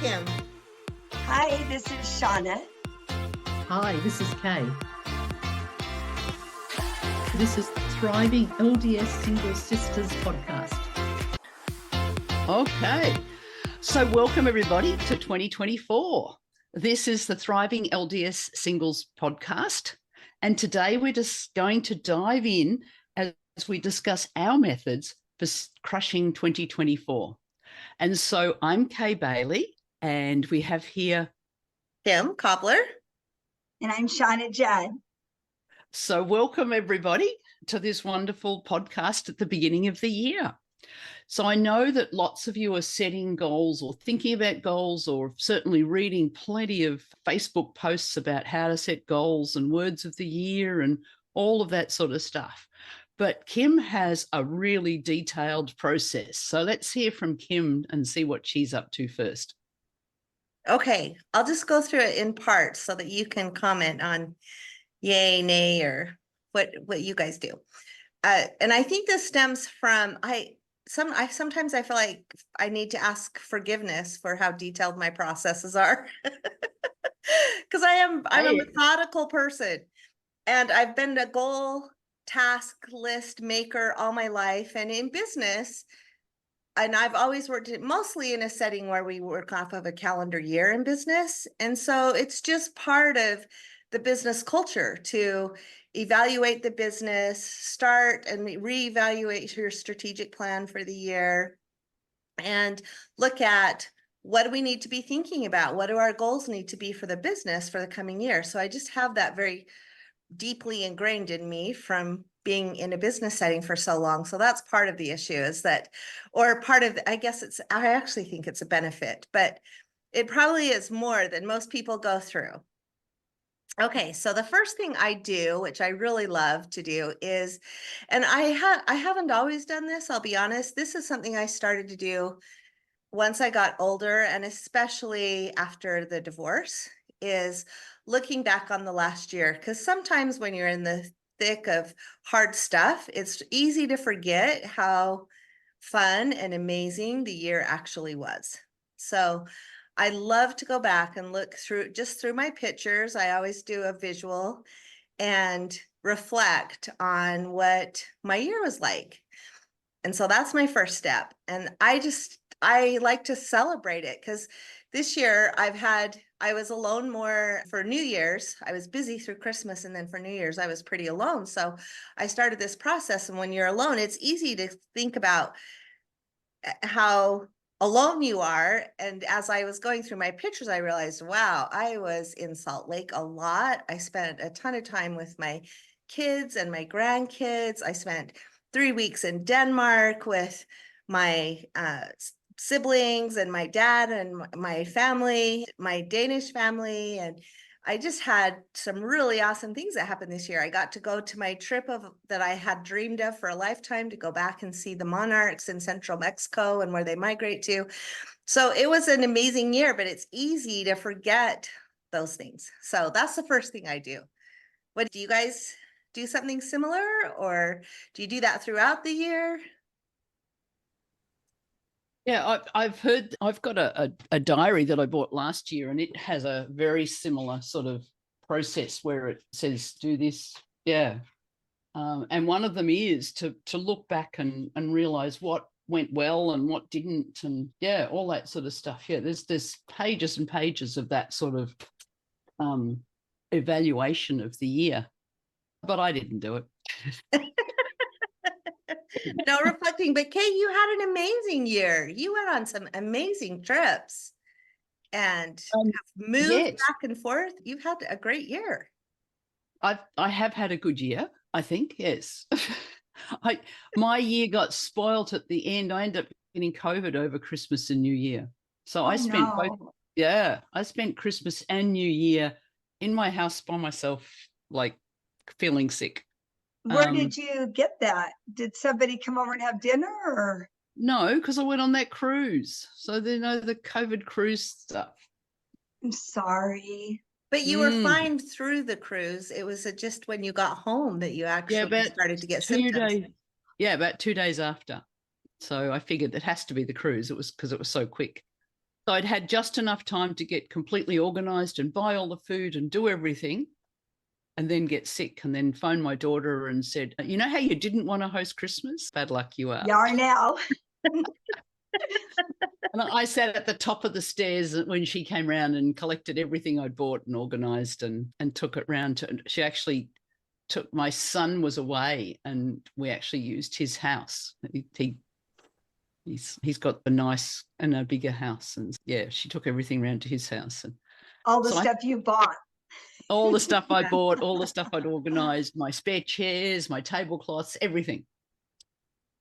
Kim. Hi, this is Shauna. Hi, this is Kay. This is the Thriving LDS Singles Sisters Podcast. Okay, so welcome everybody to 2024. This is the Thriving LDS Singles Podcast, and today we're just going to dive in as we discuss our methods for crushing 2024. And so I'm Kay Bailey, and we have here Kim Cobbler. And I'm Shauna Judd. So welcome everybody to this wonderful podcast at the beginning of the year. So I know that lots of you are setting goals or thinking about goals, or certainly reading plenty of Facebook posts about how to set goals and words of the year and all of that sort of stuff. But Kim has a really detailed process. So let's hear from Kim and see what she's up to first. Okay, I'll just go through it in parts so that you can comment on yay, nay, or what you guys do. And I think this stems from sometimes I feel like I need to ask forgiveness for how detailed my processes are, because I'm a methodical person, and I've been a goal task list maker all my life, and in business. And I've always worked mostly in a setting where we work off of a calendar year in business. And so it's just part of the business culture to evaluate the business, start and reevaluate your strategic plan for the year, and look at what do we need to be thinking about? What do our goals need to be for the business for the coming year? So I just have that very deeply ingrained in me from being in a business setting for so long. So that's part of the issue, is that, or part of, I actually think it's a benefit, but it probably is more than most people go through. Okay, so the first thing I do, which I really love to do, is, and I haven't always done this, I'll be honest, this is something I started to do once I got older, and especially after the divorce, is looking back on the last year. Because sometimes when you're in the thick of hard stuff, it's easy to forget how fun and amazing the year actually was. So I love to go back and look through my pictures. I always do a visual and reflect on what my year was like. And so that's my first step. And I like to celebrate it, because this year I was alone more for New Year's. I was busy through Christmas, and then for New Year's, I was pretty alone. So I started this process. And when you're alone, it's easy to think about how alone you are. And as I was going through my pictures, I realized, wow, I was in Salt Lake a lot. I spent a ton of time with my kids and my grandkids. I spent 3 weeks in Denmark with my siblings and my dad and my family, my Danish family. And I just had some really awesome things that happened this year. I got to go to my trip that I had dreamed of for a lifetime, to go back and see the monarchs in central Mexico and where they migrate to. So it was an amazing year, but it's easy to forget those things. So that's the first thing I do. What do you guys do? Something similar, or do you do that throughout the year? Yeah, I've heard, I've got a diary that I bought last year, and it has a very similar sort of process where it says, do this. Yeah. And one of them is to look back and realize what went well and what didn't, and yeah, all that sort of stuff. Yeah, there's pages and pages of that sort of evaluation of the year, but I didn't do it. No reflecting, but Kay, you had an amazing year. You went on some amazing trips and have moved back and forth. You've had a great year. I have had a good year, I think, yes. My year got spoilt at the end. I ended up getting COVID over Christmas and New Year. So I spent I spent Christmas and New Year in my house by myself, like feeling sick. Where did you get that? Did somebody come over and have dinner, or? No, because I went on that cruise. So they know the COVID cruise stuff. I'm sorry. But you were fine through the cruise. It was just when you got home that you actually started to get symptoms. About 2 days after. So I figured it has to be the cruise. It was because it was so quick. So I'd had just enough time to get completely organized and buy all the food and do everything, and then get sick, and then phone my daughter and said, you know how you didn't want to host Christmas? Bad luck you are. You are now. And I sat at the top of the stairs when she came round and collected everything I'd bought and organised and took it round to. She actually took, my son was away and we actually used his house. He's got a nice and a bigger house, and yeah, she took everything round to his house. And All the stuff you bought. all the stuff I bought, all the stuff I'd organised, my spare chairs, my tablecloths, everything.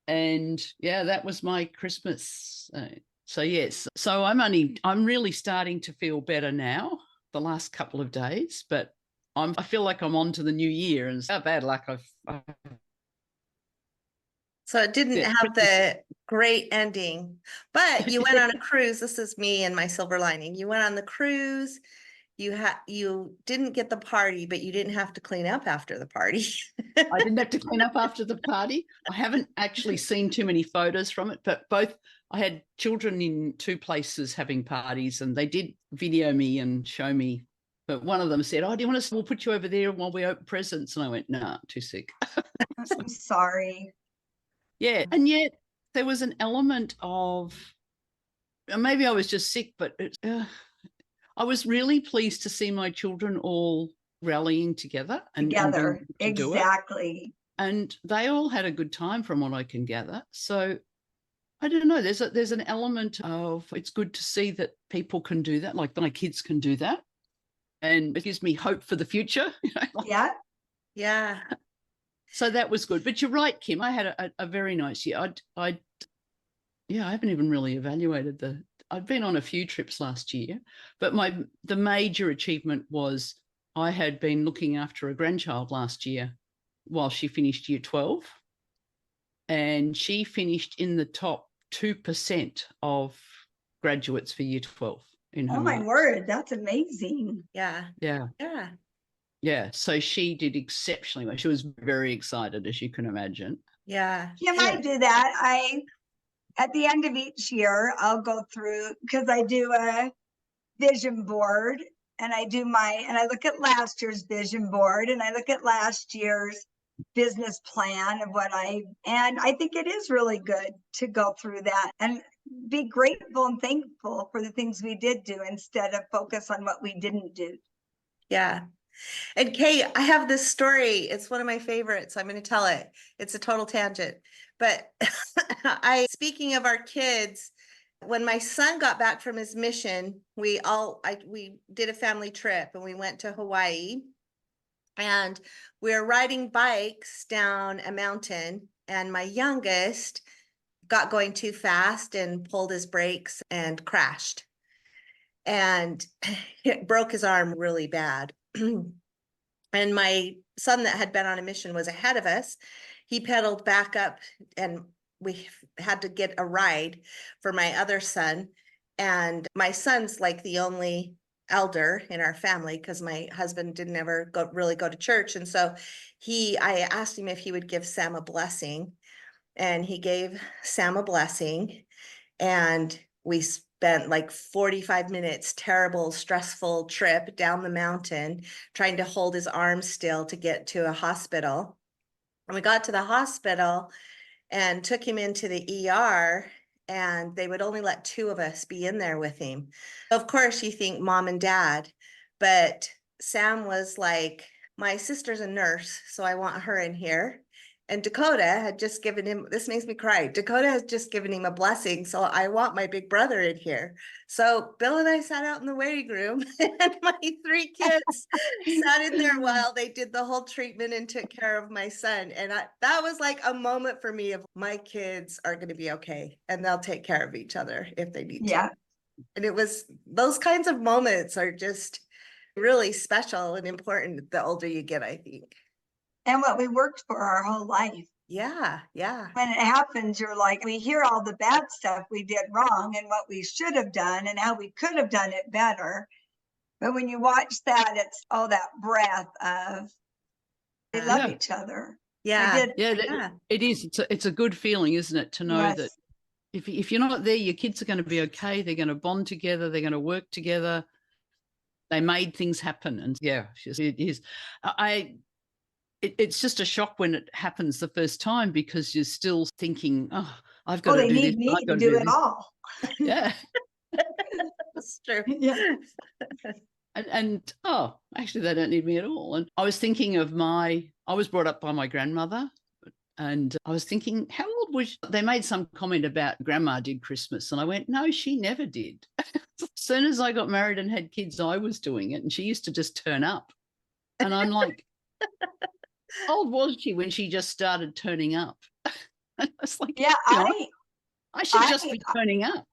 And yeah, that was my Christmas. So yes, so I'm really starting to feel better now, the last couple of days, but I feel like I'm on to the new year, and so bad luck. So it didn't have the great ending, but you went on a cruise. This is me and my silver lining. You went on the cruise. You didn't get the party, but you didn't have to clean up after the party. I didn't have to clean up after the party. I haven't actually seen too many photos from it, but I had children in 2 places having parties, and they did video me and show me. But one of them said, "Oh, do you want us? We'll put you over there while we open presents." And I went, "Nah, too sick." I'm sorry. Yeah, and yet there was an element of, maybe I was just sick, but I was really pleased to see my children all rallying together and Together, and do it. exactly. And they all had a good time from what I can gather. So I don't know, there's an element of, it's good to see that people can do that, like my kids can do that. And it gives me hope for the future. Yeah. Yeah. So that was good. But you're right, Kim, I had a very nice year. I haven't even really evaluated I'd been on a few trips last year, but the major achievement was I had been looking after a grandchild last year while she finished year 12, and she finished in the top 2% of graduates for year 12 in her Oh my marks. word, that's amazing. Yeah. Yeah. Yeah. Yeah. So she did exceptionally well. She was very excited, as you can imagine. Yeah. Kim, I do that. At the end of each year, I'll go through, because I do a vision board, and I look at last year's vision board, and I look at last year's business plan of and I think it is really good to go through that and be grateful and thankful for the things we did do instead of focus on what we didn't do. Yeah. And Kay, I have this story. It's one of my favorites. I'm going to tell it. It's a total tangent. But speaking of our kids, when my son got back from his mission, we did a family trip and we went to Hawaii, and we were riding bikes down a mountain, and my youngest got going too fast and pulled his brakes and crashed, and it broke his arm really bad. And my son that had been on a mission was ahead of us. He pedaled back up, and we had to get a ride for my other son. And my son's like the only elder in our family because my husband didn't ever really go to church. And so I asked him if he would give Sam a blessing, and he gave Sam a blessing. And we spent like 45 minutes, terrible, stressful trip down the mountain, trying to hold his arm still to get to a hospital. And we got to the hospital and took him into the ER, and they would only let 2 of us be in there with him. Of course, you think mom and dad, but Sam was like, my sister's a nurse, so I want her in here. And Dakota had just given him, this makes me cry, Dakota has just given him a blessing, so I want my big brother in here. So Bill and I sat out in the waiting room, and my 3 kids sat in there while they did the whole treatment and took care of my son. And that was like a moment for me of, my kids are going to be okay, and they'll take care of each other if they need to. And it was, those kinds of moments are just really special and important the older you get, I think. And what we worked for our whole life. Yeah. When it happens, you're like, we hear all the bad stuff we did wrong and what we should have done and how we could have done it better. But when you watch that, it's all that breath of, they love each other. Yeah. It is. It's a good feeling, isn't it, to know that if you're not there, your kids are going to be okay. They're going to bond together. They're going to work together. They made things happen. And yeah, it is. It's just a shock when it happens the first time, because you're still thinking, oh, I've got to they do need this. me I've got to to do do it this. all. Yeah. That's true. Yeah. And actually, they don't need me at all. And I was thinking of I was brought up by my grandmother, and I was thinking, how old was she? They made some comment about grandma did Christmas, and I went, no, she never did. As soon as I got married and had kids, I was doing it, and she used to just turn up. And I'm like, how old was she when she just started turning up? And I was like, Yeah, I should just be turning up.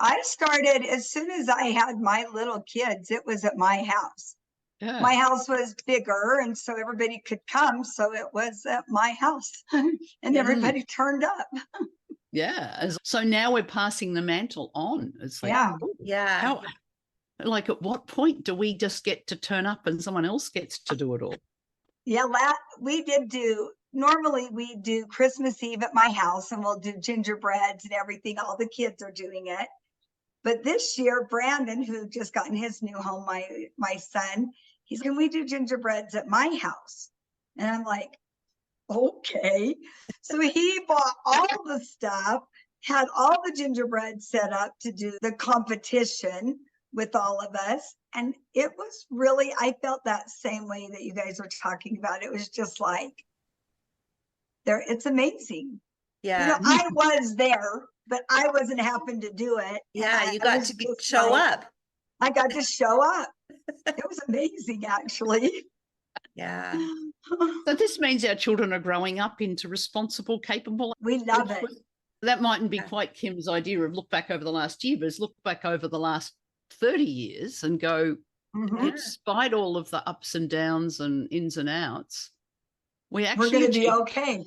I started as soon as I had my little kids, it was at my house. Yeah. My house was bigger, and so everybody could come. So it was at my house, and everybody turned up. Yeah. So now we're passing the mantle on. It's like, Yeah. Yeah. how, like, at what point do we just get to turn up and someone else gets to do it all? Yeah, normally we do Christmas Eve at my house, and we'll do gingerbreads and everything. All the kids are doing it. But this year, Brandon, who just got in his new home, my son, he's, can we do gingerbreads at my house? And I'm like, okay. So he bought all the stuff, had all the gingerbread set up to do the competition with all of us. And it was really, I felt that same way that you guys were talking about. It was just like, it's amazing. Yeah. I was there, but I wasn't having to do it. Yeah, you got to show up. I got to show up. It was amazing, actually. Yeah. So this means our children are growing up into responsible, capable. We love it. That mightn't be quite Kim's idea of look back over the last year, but it's look back over the last 30 years and go, despite all of the ups and downs and ins and outs, we're going to be okay.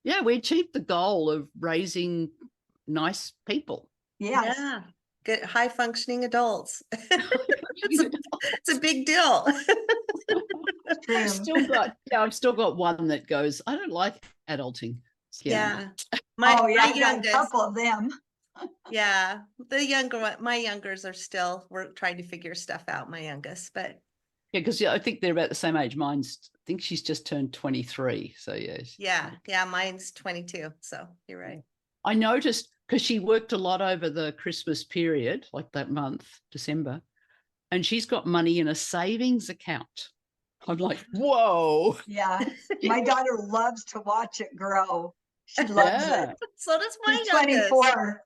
Yeah, we achieved the goal of raising nice people. Yes. Yeah. Good, high functioning adults. It's a big deal. I've still got one that goes, I don't like adulting. Yeah. My youngest, a couple of them. Yeah. My youngers are still, we're trying to figure stuff out, my youngest, but. Yeah, because I think they're about the same age. I think she's just turned 23. So yes. Yeah, mine's 22. So you're right. I noticed, because she worked a lot over the Christmas period, like that month, December, and she's got money in a savings account. I'm like, whoa. Yeah. My daughter loves to watch it grow. She loves it. So does my She's 24.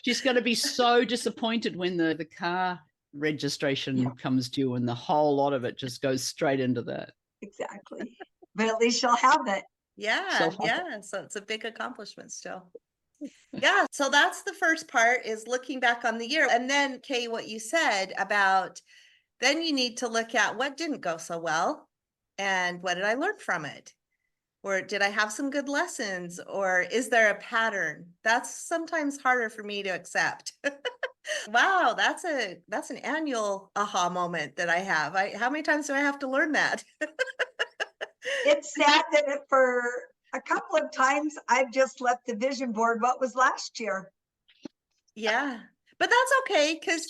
She's going to be so disappointed when the car registration comes due and the whole lot of it just goes straight into that. Exactly. But at least she'll have it. Yeah. So it's a big accomplishment still. Yeah. So that's the first part, is looking back on the year. And then, Kay, what you said about, then you need to look at what didn't go so well and what did I learn from it? Or did I have some good lessons? Or is there a pattern? That's sometimes harder for me to accept. Wow, that's an annual aha moment that I have. How many times do I have to learn that? It's sad that for a couple of times I've just left the vision board what was last year. Yeah, but that's okay, because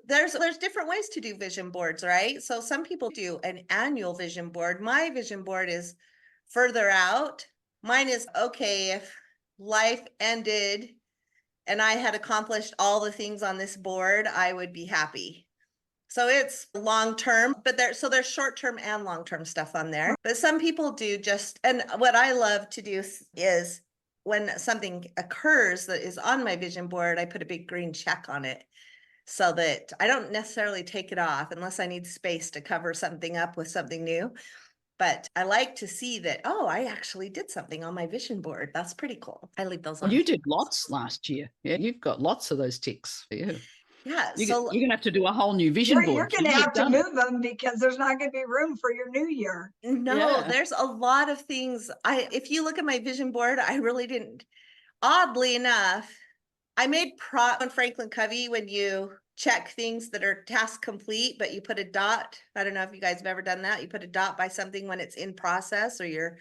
there's different ways to do vision boards, right? So some people do an annual vision board. My vision board is further out. Mine is, okay, if life ended and I had accomplished all the things on this board, I would be happy. So it's long-term, but there's short-term and long-term stuff on there. But some people do and what I love to do is when something occurs that is on my vision board, I put a big green check on it so that I don't necessarily take it off unless I need space to cover something up with something new. But I like to see that, I actually did something on my vision board. That's pretty cool. I leave those on. Well, you did lots last year. Yeah, you've got lots of those ticks. Yeah. Yeah. You're going to have to do a whole new vision board. You're going to have to move them because there's not going to be room for your new year. No, there's a lot of things. If you look at my vision board, I really didn't. Oddly enough, I made on Franklin Covey, when you check things that are task complete, but you put a dot. I don't know if you guys have ever done that. You put a dot by something when it's in process, or you're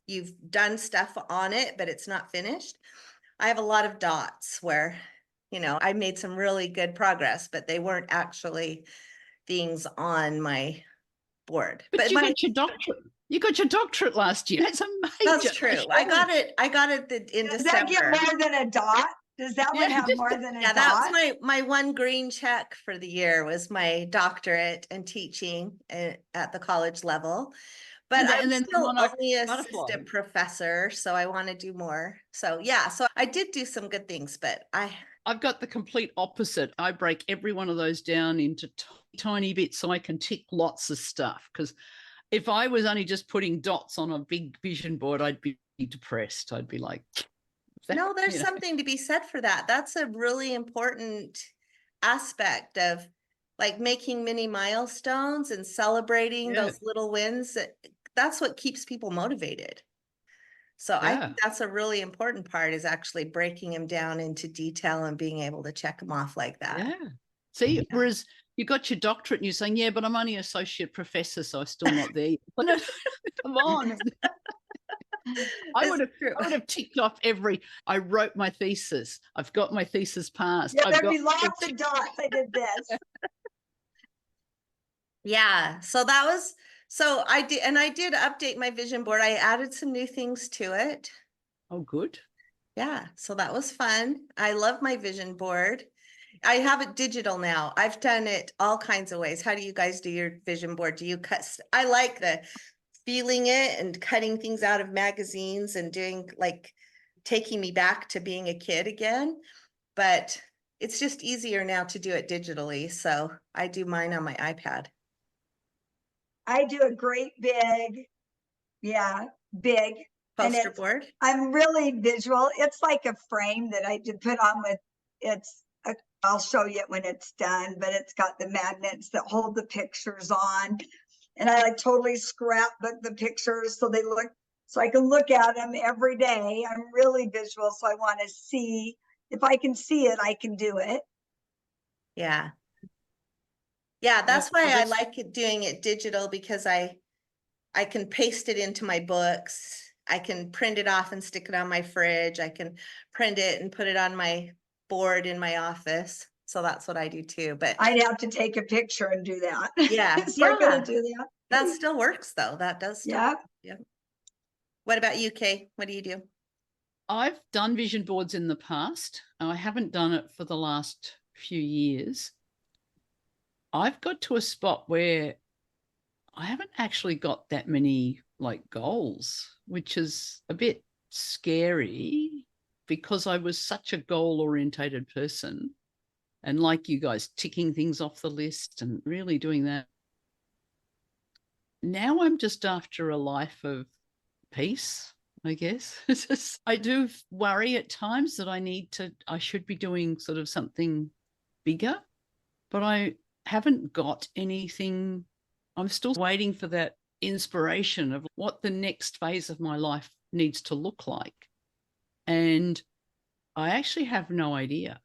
you've done stuff on it, but it's not finished. I have a lot of dots where, I made some really good progress, but they weren't actually things on my board. But you got your doctorate. You got your doctorate last year. That's amazing. That's true. I got it in Does December. that get more than a dot? Does that one have more than a Yeah, dot? that was my one green check for the year, was my doctorate and teaching at the college level. But I'm still only assistant professor, so I want to do more. So yeah, so I did do some good things, but I've got the complete opposite. I break every one of those down into tiny bits so I can tick lots of stuff. Because if I was only just putting dots on a big vision board, I'd be depressed. I'd be like, no, there's something to be said for that. That's a really important aspect of like making mini milestones and celebrating those little wins. That's what keeps people motivated. So I think that's a really important part, is actually breaking them down into detail and being able to check them off like that. Yeah. See, whereas you got your doctorate and you're saying, yeah, but I'm only associate professor, so I'm still not there. Come on. I would have ticked off I wrote my thesis. I've got my thesis passed. Yeah, there'd be lots of dots. I did this. Yeah. So I did update my vision board. I added some new things to it. Oh, good. Yeah. So that was fun. I love my vision board. I have it digital now. I've done it all kinds of ways. How do you guys do your vision board? Do you cut? I like the feeling it and cutting things out of magazines and doing, like, taking me back to being a kid again. But it's just easier now to do it digitally. So I do mine on my iPad. I do a great big Poster board. I'm really visual. It's like a frame that I did put on with, I'll show you it when it's done, but it's got the magnets that hold the pictures on. And I like totally scrapbook the pictures so I can look at them every day. I'm really visual, so I want to see. If I can see it, I can do it. Yeah. Yeah, that's why I like doing it digital, because I can paste it into my books. I can print it off and stick it on my fridge. I can print it and put it on my board in my office. So that's what I do too. But I'd have to take a picture and do that. Yeah. So I'm gonna do that. That still works though. That does still work. Yeah. What about you, Kay? What do you do? I've done vision boards in the past. I haven't done it for the last few years. I've got to a spot where I haven't actually got that many goals, which is a bit scary, because I was such a goal-orientated person, and like you guys, ticking things off the list and really doing that. Now I'm just after a life of peace, I guess. I do worry at times that I should be doing sort of something bigger, but I haven't got anything. I'm still waiting for that inspiration of what the next phase of my life needs to look like. And I actually have no idea.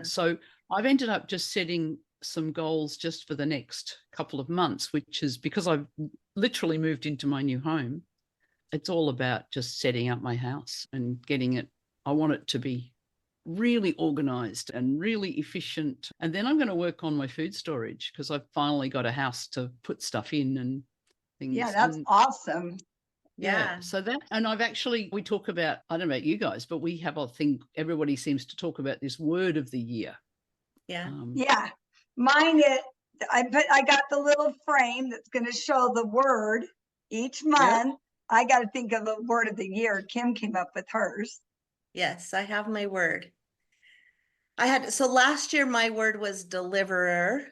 So I've ended up just setting some goals just for the next couple of months, which is because I've literally moved into my new home. It's all about just setting up my house and getting it. I want it to be really organized and really efficient. And then I'm going to work on my food storage, because I've finally got a house to put stuff in and things. Yeah, that's awesome. Yeah. So we talk about, I don't know about you guys, but we have a thing, everybody seems to talk about this word of the year. Yeah. Yeah. Mine I got the little frame that's going to show the word each month. I got to think of a word of the year. Kim came up with hers. Yes, I have my word. So last year my word was deliverer,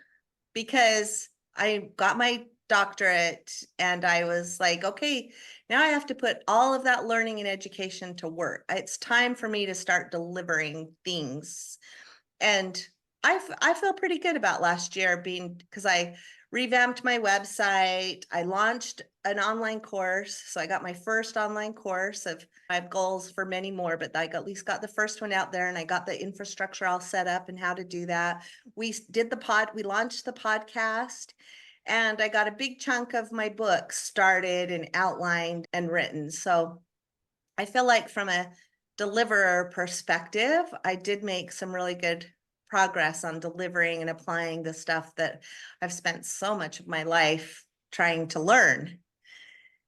because I got my doctorate and I was like, okay, now I have to put all of that learning and education to work. It's time for me to start delivering things. And I feel pretty good about last year, because I revamped my website. I launched an online course. So I got my first online course. I have goals for many more, but I at least got the first one out there, and I got the infrastructure all set up and how to do that. We launched the podcast, And I got a big chunk of my book started and outlined and written. So I feel like from a deliverer perspective, I did make some really good progress on delivering and applying the stuff that I've spent so much of my life trying to learn.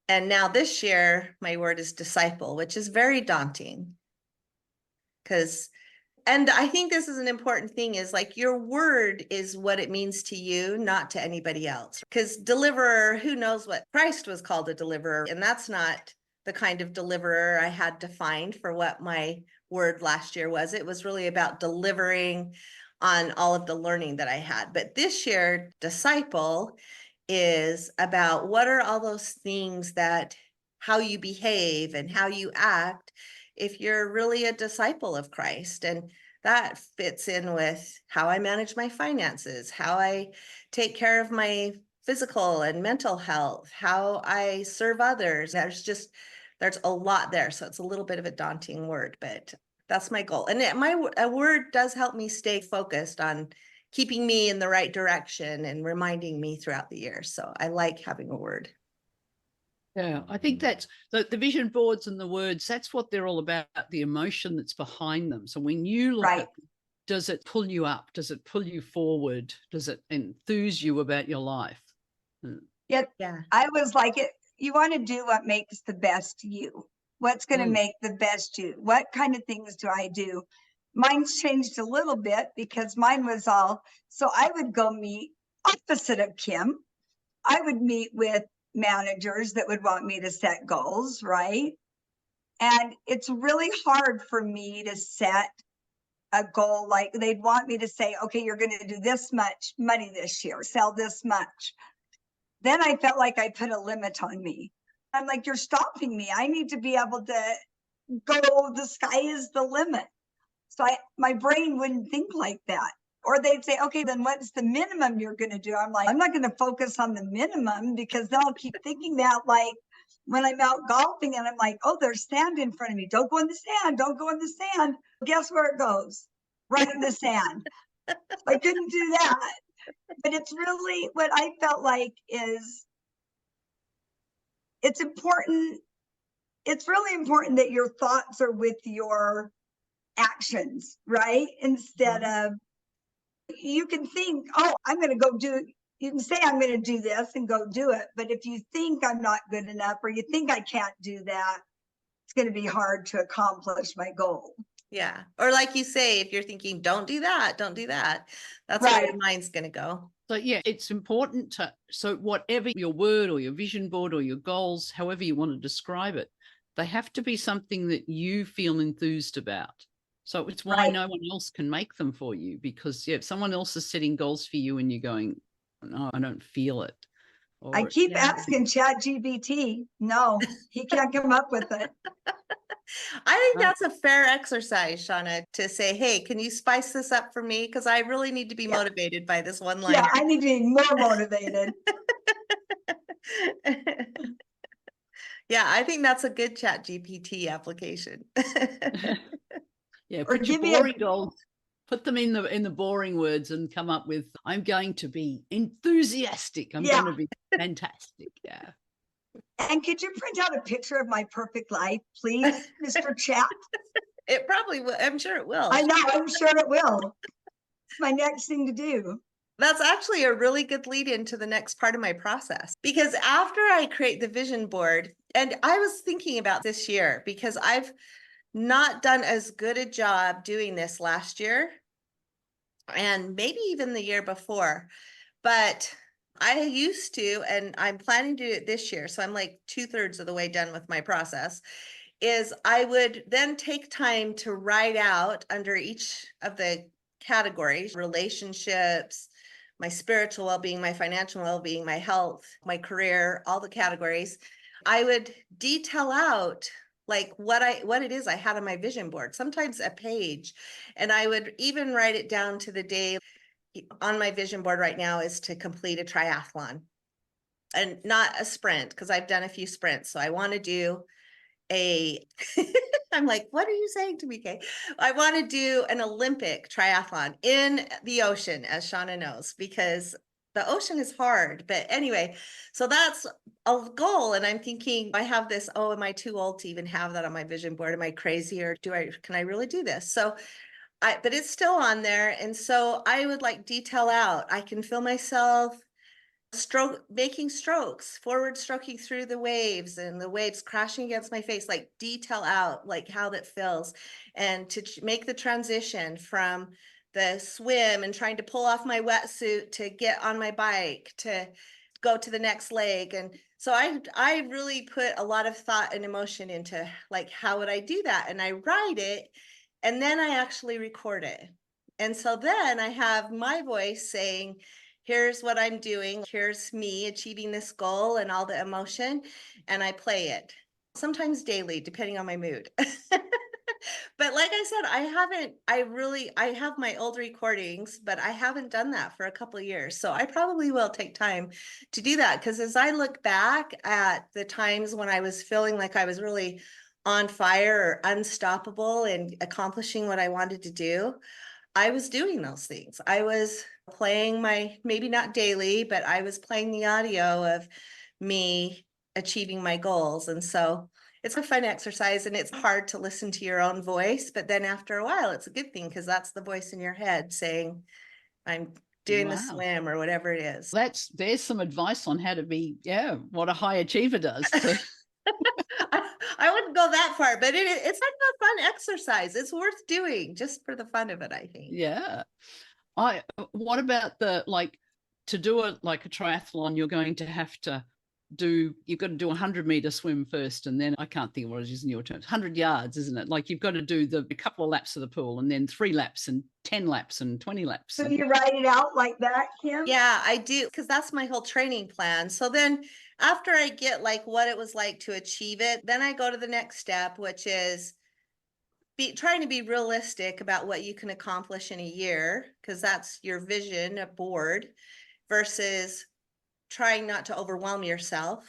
And now this year, my word is disciple, which is very daunting. And I think this is an important thing, is like your word is what it means to you, not to anybody else. Because deliverer, who knows what Christ was called a deliverer, and that's not the kind of deliverer I had defined for what my word last year was. It was really about delivering on all of the learning that I had. But this year, disciple is about what are all those things that how you behave and how you act if you're really a disciple of Christ. And that fits in with how I manage my finances, how I take care of my physical and mental health, how I serve others. There's a lot there. So it's a little bit of a daunting word, but that's my goal. And a word does help me stay focused on keeping me in the right direction and reminding me throughout the year. So I like having a word. Yeah, I think that's the vision boards and the words, that's what they're all about, the emotion that's behind them. So when you look Right. at, does it pull you up? Does it pull you forward? Does it enthuse you about your life? Yeah. Yeah. I was like, you want to do what makes the best you. What's going to make the best you? What kind of things do I do? Mine's changed a little bit because mine was so I would go meet opposite of Kim. I would meet with managers that would want me to set goals, right? And it's really hard for me to set a goal. Like they'd want me to say, okay, you're going to do this much money this year, sell this much. Then I felt like I put a limit on me. I'm like, you're stopping me. I need to be able to go, the sky is the limit. So my brain wouldn't think like that. Or they'd say, okay, then what's the minimum you're going to do? I'm like, I'm not going to focus on the minimum, because then I'll keep thinking that, like when I'm out golfing and I'm like, oh, there's sand in front of me. Don't go in the sand. Don't go in the sand. Guess where it goes? Right in the sand. I couldn't do that. But it's really what I felt like is it's important. It's really important that your thoughts are with your actions, right? Instead of, you can think, oh, I'm going to go do, you can say I'm going to do this and go do it. But if you think I'm not good enough, or you think I can't do that, it's going to be hard to accomplish my goal. Yeah. Or like you say, if you're thinking, don't do that, that's Right. where your mind's going to go. So yeah, it's important so whatever your word or your vision board or your goals, however you want to describe it, they have to be something that you feel enthused about. So it's why no one else can make them for you, because if someone else is setting goals for you and you're going, no, I don't feel it. I keep asking ChatGPT. No, he can't come up with it. I think that's a fair exercise, Shauna, to say, hey, can you spice this up for me? Because I really need to be motivated by this one line. Yeah, I need to be more motivated. Yeah, I think that's a good ChatGPT application. Yeah, Or put your give me a- boring goals, put them in the boring words and come up with, I'm going to be enthusiastic. I'm going to be fantastic. Yeah. And could you print out a picture of my perfect life, please, Mr. Chat? It probably will. I'm sure it will. I know, I'm sure it will. It's my next thing to do. That's actually a really good lead into the next part of my process, because after I create the vision board, and I was thinking about this year, because I've not done as good a job doing this last year and maybe even the year before, but I used to, and I'm planning to do it this year. So I'm like 2/3 of the way done with my process. Is I would then take time to write out under each of the categories: relationships, my spiritual well-being, my financial well-being, my health, my career, all the categories. I would detail out like what it is I had on my vision board, sometimes a page. And I would even write it down to the day. On my vision board right now is to complete a triathlon, and not a sprint, because I've done a few sprints. So I want to do I'm like, what are you saying to me, Kay? I want to do an Olympic triathlon in the ocean, as Shauna knows, because the ocean is hard. But anyway, so that's a goal. And I'm thinking, I have this, oh, am I too old to even have that on my vision board? Am I crazy, or can I really do this? So but it's still on there. And so I would like detail out. I can feel myself making strokes, forward stroking through the waves, and the waves crashing against my face, like detail out like how that feels, and to make the transition from the swim and trying to pull off my wetsuit to get on my bike to go to the next leg. And so I really put a lot of thought and emotion into like, how would I do that? And I write it, and then I actually record it. And so then I have my voice saying, here's what I'm doing. Here's me achieving this goal and all the emotion. And I play it sometimes daily, depending on my mood. But like I said, I have my old recordings, but I haven't done that for a couple of years. So I probably will take time to do that. Because as I look back at the times when I was feeling like I was really on fire or unstoppable and accomplishing what I wanted to do, I was doing those things. I was playing maybe not daily, but I was playing the audio of me achieving my goals. And so it's a fun exercise, and it's hard to listen to your own voice. But then after a while, it's a good thing, because that's the voice in your head saying, I'm doing the Wow. swim or whatever it is. There's some advice on how to be, what a high achiever does. I wouldn't go that far, but it's like a fun exercise. It's worth doing just for the fun of it, I think. Yeah. What about to do a triathlon, you're going to have to you've got to do a 100-meter swim first, and then I can't think of what it is in your terms, 100 yards, isn't it? Like, you've got to do a couple of laps of the pool, and then 3 laps and 10 laps and 20 laps. So you write it out like that, Kim? Yeah, I do, because that's my whole training plan. So then after I get like what it was like to achieve it, then I go to the next step, which is trying to be realistic about what you can accomplish in a year, because that's your vision, a board, versus trying not to overwhelm yourself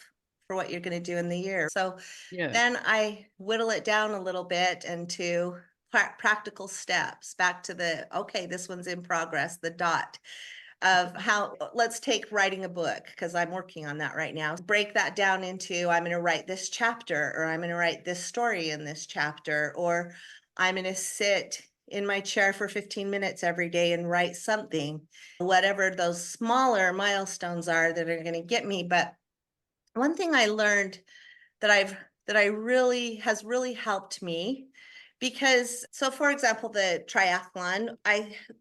for what you're going to do in the year. So then I whittle it down a little bit into practical steps, back to okay, this one's in progress, the dot of how, let's take writing a book, because I'm working on that right now. Break that down into, I'm going to write this chapter, or I'm going to write this story in this chapter, or I'm going to sit in my chair for 15 minutes every day and write something, whatever those smaller milestones are that are going to get me. But one thing I learned that has really helped me, because for example, the triathlon,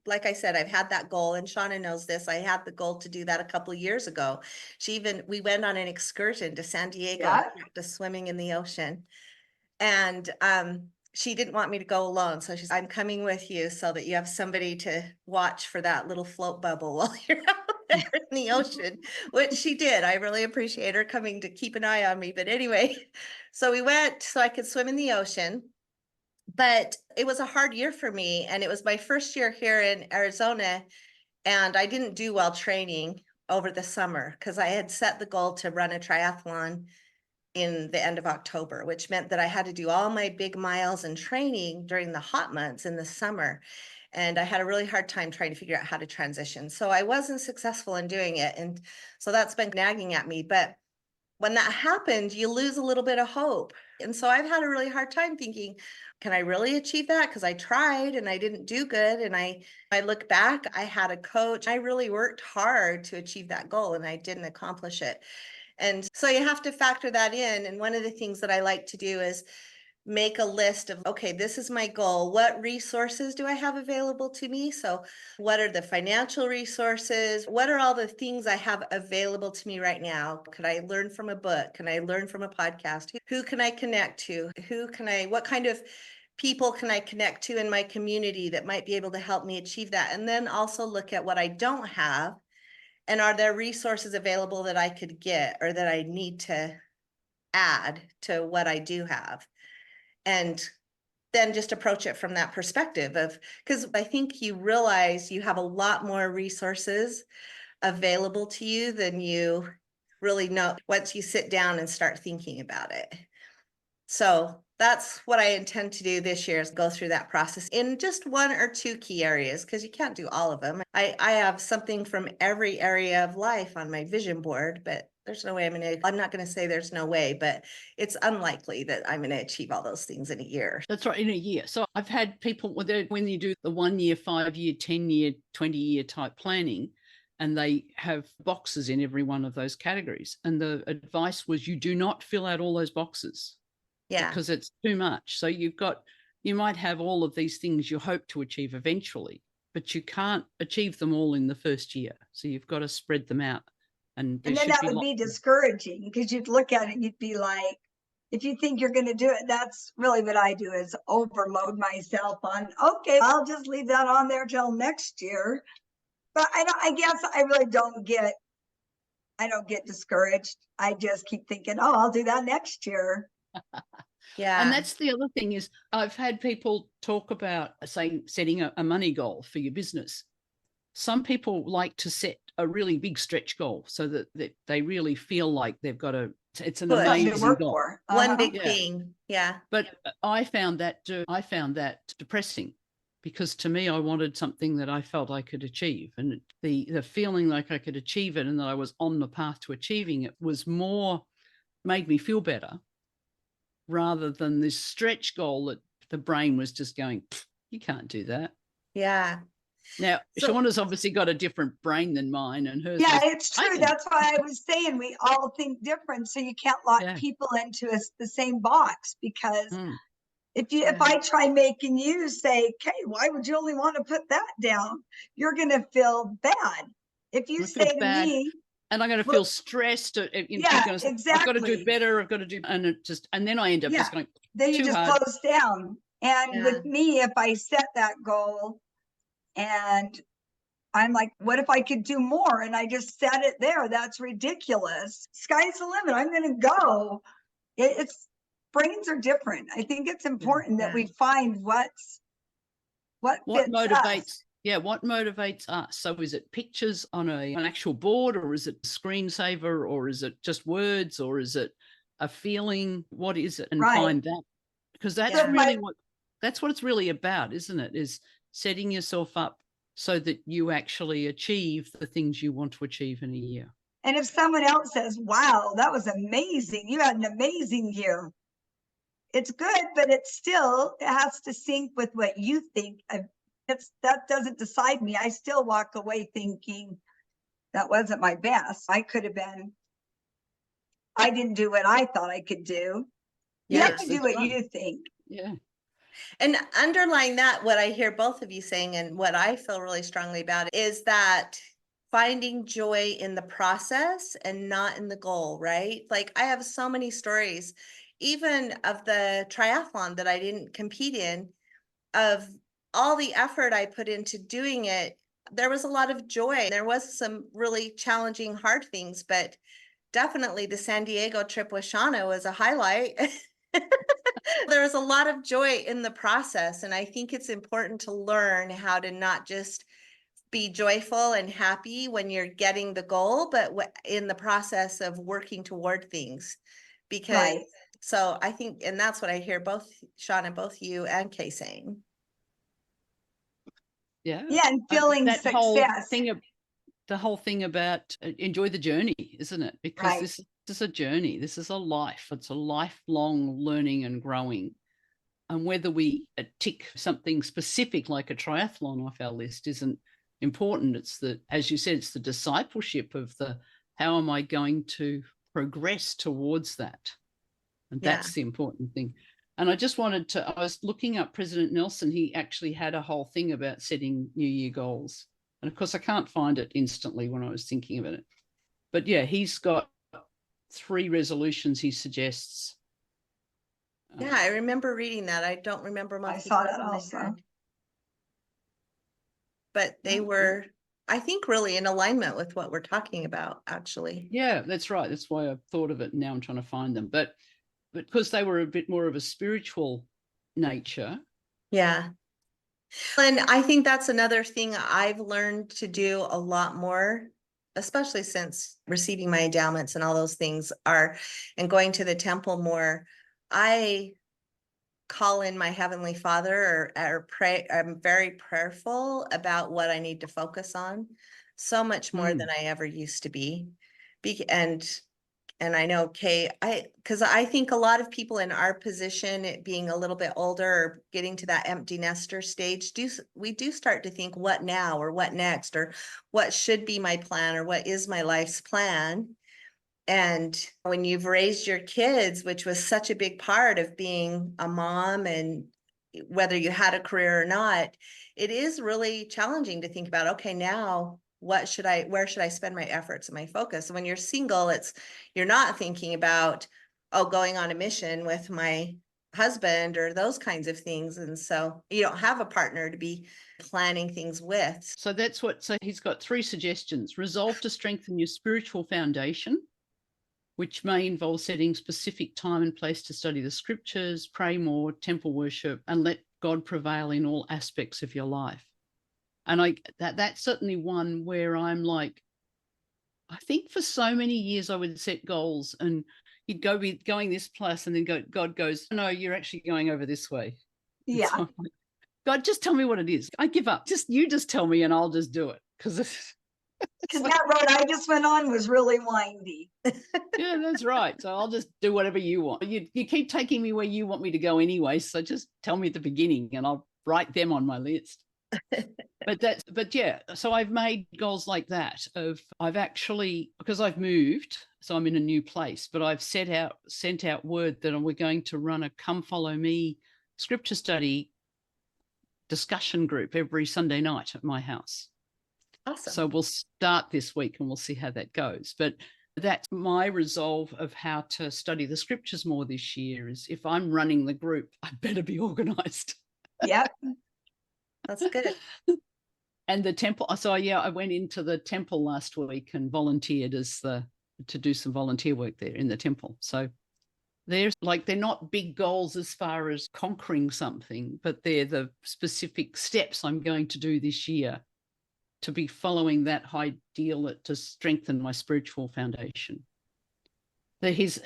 like I said, I've had that goal, and Shauna knows this. I had the goal to do that a couple of years ago. We went on an excursion to San Diego to swimming in the ocean. And she didn't want me to go alone. So she's, I'm coming with you so that you have somebody to watch for that little float bubble while you're out there in the ocean, which she did. I really appreciate her coming to keep an eye on me. But anyway, so we went so I could swim in the ocean. But it was a hard year for me. And it was my first year here in Arizona. And I didn't do well training over the summer, because I had set the goal to run a triathlon in the end of October, which meant that I had to do all my big miles and training during the hot months in the summer. And I had a really hard time trying to figure out how to transition. So I wasn't successful in doing it. And so that's been nagging at me. But when that happened, you lose a little bit of hope. And so I've had a really hard time thinking, can I really achieve that? Because I tried and I didn't do good. And I look back, I had a coach. I really worked hard to achieve that goal, and I didn't accomplish it. And so you have to factor that in. And one of the things that I like to do is make a list of, okay, this is my goal. What resources do I have available to me? So what are the financial resources? What are all the things I have available to me right now? Could I learn from a book? Can I learn from a podcast? Who can I connect to? What kind of people can I connect to in my community that might be able to help me achieve that? And then also look at what I don't have. And are there resources available that I could get, or that I need to add to what I do have? And then just approach it from that perspective because I think you realize you have a lot more resources available to you than you really know once you sit down and start thinking about it. So that's what I intend to do this year, is go through that process in just one or two key areas, because you can't do all of them. I have something from every area of life on my vision board, but there's no way I'm not going to say there's no way, but it's unlikely that I'm going to achieve all those things in a year. That's right, in a year. So I've had people, when you do the 1 year, 5 year, 10 year, 20 year type planning, and they have boxes in every one of those categories. And the advice was, you do not fill out all those boxes. Yeah. Because it's too much. So you might have all of these things you hope to achieve eventually, but you can't achieve them all in the first year. So you've got to spread them out. And then that would be discouraging, because you'd look at it and you'd be like, if you think you're going to do it, that's really what I do, is overload myself on, okay, I'll just leave that on there till next year. But I guess I really don't get discouraged. I just keep thinking, oh, I'll do that next year. Yeah. And that's the other thing, is I've had people talk about setting a money goal for your business. Some people like to set a really big stretch goal so that they really feel like they've got it's an amazing goal. One big thing. Yeah. But I found that depressing, because to me, I wanted something that I felt I could achieve, and the feeling like I could achieve it and that I was on the path to achieving it made me feel better, rather than this stretch goal that the brain was just going, you can't do that. Yeah. Now, Shauna's obviously got a different brain than mine, and hers. Yeah, it's true. That's why I was saying we all think different. So you can't lock people into the same box, because if I try making you say, okay, why would you only want to put that down? You're going to feel bad. If you say to me, and I'm going to feel stressed. Exactly. I've got to do better. I've got to do, and then I end up just going. Then you just close down. And with me, if I set that goal, and I'm like, what if I could do more? And I just set it there. That's ridiculous. Sky's the limit. I'm going to go. Brains are different. I think it's important that we find what motivates us. Yeah, what motivates us? So is it pictures on an actual board, or is it screensaver, or is it just words, or is it a feeling? What is it? And find that, because that's that's what it's really about, isn't it? Is setting yourself up so that you actually achieve the things you want to achieve in a year. And if someone else says, wow, that was amazing, you had an amazing year, it's good, but it has to sync with what you think. That doesn't decide me. I still walk away thinking that wasn't my best. I didn't do what I thought I could do. You have to do what you think. Yeah. And underlying that, what I hear both of you saying, and what I feel really strongly about, is that finding joy in the process and not in the goal, right? Like, I have so many stories, even of the triathlon that I didn't compete in, of all the effort I put into doing it. There was a lot of joy. There was some really challenging, hard things, but definitely the San Diego trip with Shauna was a highlight. There was a lot of joy in the process. And I think it's important to learn how to not just be joyful and happy when you're getting the goal, but in the process of working toward things. Because so I think, and that's what I hear both Shauna, both you and Kay saying. Yeah, and feeling success. The whole thing about enjoy the journey, isn't it? Because this is a journey. This is a life. It's a lifelong learning and growing. And whether we tick something specific like a triathlon off our list isn't important. It's as you said, it's the discipleship of how am I going to progress towards that? And that's the important thing. And I just I was looking up President Nelson. He actually had a whole thing about setting New Year goals. And of course, I can't find it instantly when I was thinking about it. But yeah, he's got 3 resolutions he suggests. Yeah, I remember reading that. I don't remember much. I saw that also. But they were, I think, really in alignment with what we're talking about, actually. Yeah, that's right. That's why I thought of it. Now I'm trying to find them. But because they were a bit more of a spiritual nature. Yeah. And I think that's another thing I've learned to do a lot more, especially since receiving my endowments and all those things and going to the temple more. I call in my Heavenly Father or pray. I'm very prayerful about what I need to focus on, so much more than I ever used to be. And I know, Kay, because I think a lot of people in our position, it being a little bit older or getting to that empty nester stage, we do start to think, what now, or what next, or what should be my plan, or what is my life's plan. And when you've raised your kids, which was such a big part of being a mom, and whether you had a career or not, it is really challenging to think about, okay, now where should I spend my efforts and my focus? When you're single, you're not thinking about, going on a mission with my husband or those kinds of things. And so you don't have a partner to be planning things with. So he's got 3 suggestions. Resolve to strengthen your spiritual foundation, which may involve setting specific time and place to study the scriptures, pray more, temple worship, and let God prevail in all aspects of your life. And that's certainly one where I'm like, I think for so many years I would set goals and you'd be going this place, and then God goes, no, you're actually going over this way. Yeah. So I'm like, God, just tell me what it is. I give up. You just tell me and I'll just do it. Because that road I just went on was really windy. yeah, that's right. So I'll just do whatever you want. You keep taking me where you want me to go anyway. So just tell me at the beginning and I'll write them on my list. But yeah, so I've made goals like that I've actually, because I've moved, so I'm in a new place, but I've sent out word that we're going to run a Come Follow Me scripture study discussion group every Sunday night at my house. Awesome. So we'll start this week and we'll see how that goes. But that's my resolve of how to study the scriptures more this year, is if I'm running the group, I better be organized. Yep. That's good. And the temple. So yeah, I went into the temple last week and volunteered to do some volunteer work there in the temple. So they're not big goals as far as conquering something, but they're the specific steps I'm going to do this year to be following that ideal to strengthen my spiritual foundation. His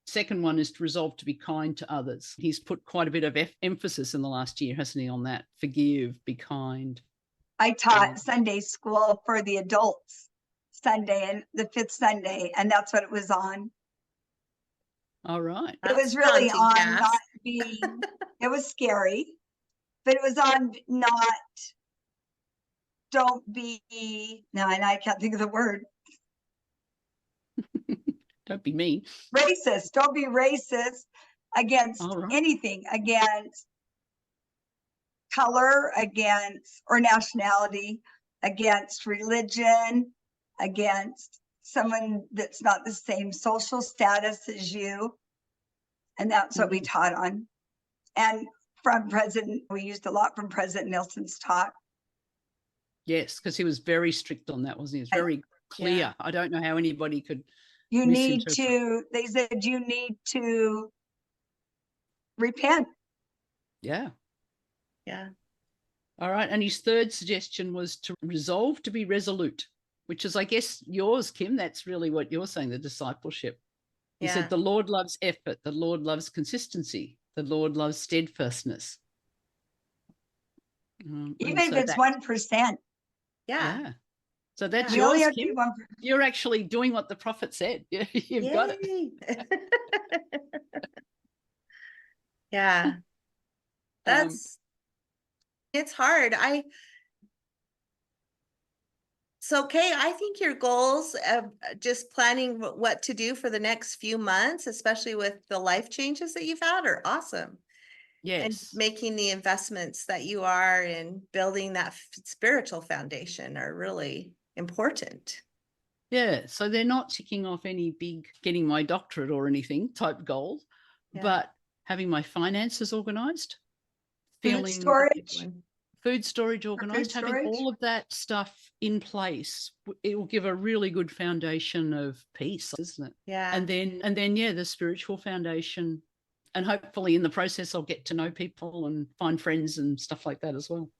second one is to resolve to be kind to others. He's put quite a bit of emphasis in the last year, hasn't he, on that? Forgive, be kind. I taught Sunday school for the adults Sunday, and the 5th Sunday, and that's what it was on. All right. It was really on not being, it was scary, but it was on don't be, no, and I can't think of the word. Don't be mean. Racist. Don't be racist against anything, against color, against or nationality, against religion, against someone that's not the same social status as you. And that's what we taught on. And we used a lot from President Nelson's talk. Yes, because he was very strict on that, wasn't he? He was very clear. Yeah. I don't know how anybody could. They said you need to repent. Yeah. Yeah. All right. And his third suggestion was to resolve to be resolute, which is, I guess, yours, Kim. That's really what you're saying, the discipleship. He said, the Lord loves effort. The Lord loves consistency. The Lord loves steadfastness. Even if it's 1%. Yeah. So that's yours, Kim. You're actually doing what the prophet said. You've got it. Yeah. It's hard. So, Kay, I think your goals of just planning what to do for the next few months, especially with the life changes that you've had, are awesome. Yes. And making the investments that you are in building that spiritual foundation are really important. Yeah. So they're not ticking off any big getting my doctorate or anything type goal, but having my finances organized, food storage organized, having all of that stuff in place, it will give a really good foundation of peace, isn't it? Yeah. And then the spiritual foundation, and hopefully in the process I'll get to know people and find friends and stuff like that as well.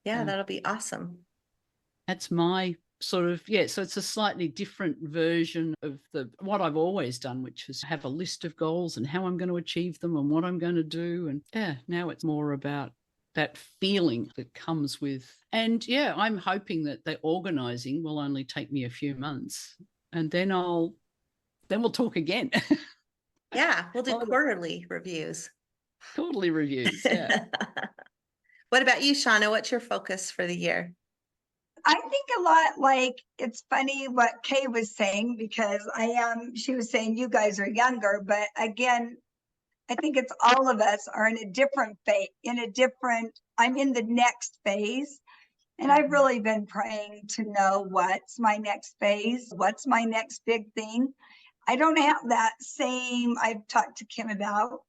Yeah, that'll be awesome. That's my sort of, so it's a slightly different version of what I've always done, which is have a list of goals and how I'm going to achieve them and what I'm going to do. And now it's more about that feeling that comes with. And I'm hoping that the organizing will only take me a few months, and then we'll talk again. Yeah, we'll do quarterly reviews. Quarterly reviews. Yeah. What about you, Shauna? What's your focus for the year? I think a lot like, it's funny what Kay was saying, because she was saying you guys are younger, but again, I think it's all of us are in a different phase, I'm in the next phase. And I've really been praying to know what's my next phase, what's my next big thing. I don't have that same, I've talked to Kim about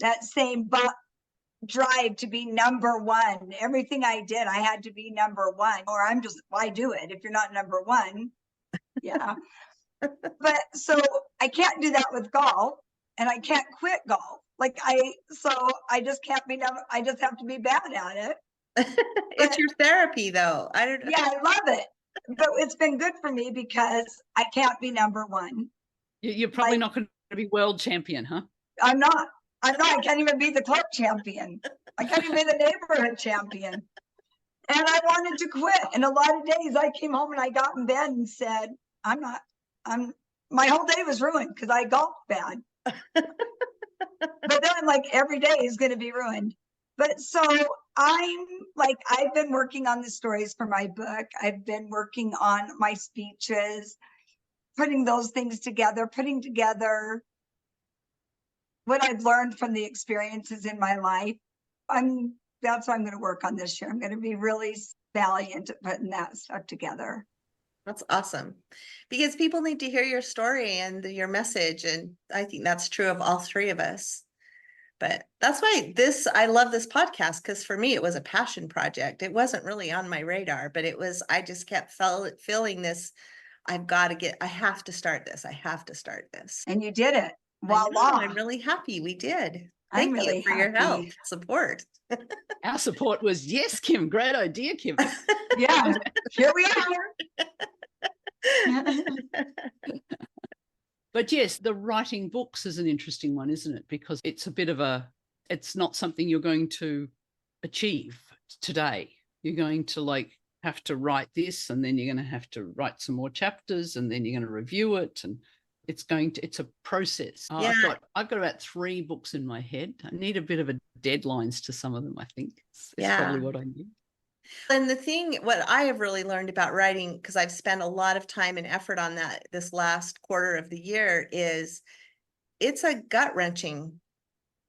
that same drive to be number one. Everything I did, I had to be number one, or why do it if you're not number one? Yeah. But so I can't do that with golf, and I can't quit golf. So I just can't be I just have to be bad at it. It's your therapy though. I don't know. Yeah, I love it. But it's been good for me because I can't be number one. You're probably not going to be world champion, huh? I'm not. I can't even be the club champion. I can't even be the neighborhood champion. And I wanted to quit. And a lot of days I came home and I got in bed and said, my whole day was ruined because I golfed bad. But then I'm like, every day is going to be ruined. But so I've been working on the stories for my book. I've been working on my speeches, putting those things together, putting together what I've learned from the experiences in my life. That's what I'm going to work on this year. I'm going to be really valiant at putting that stuff together. That's awesome, because people need to hear your story and your message. And I think that's true of all three of us. But that's why I love this podcast, because for me, it was a passion project. It wasn't really on my radar, but I just kept feeling this. I have to start this. I have to start this. And you did it. Voila. I'm really happy we did. I'm Thank really you for your help, support. Our support was, yes, Kim, great idea, Kim. Yeah, here we are. But yes, the writing books is an interesting one, isn't it? Because it's it's not something you're going to achieve today. You're going to have to write this, and then you're going to have to write some more chapters, and then you're going to review it. And it's a process. Yeah. I've got about 3 books in my head. I need a bit of deadlines to some of them, I think. It's probably what I need. And what I have really learned about writing, because I've spent a lot of time and effort on that this last quarter of the year, is it's a gut-wrenching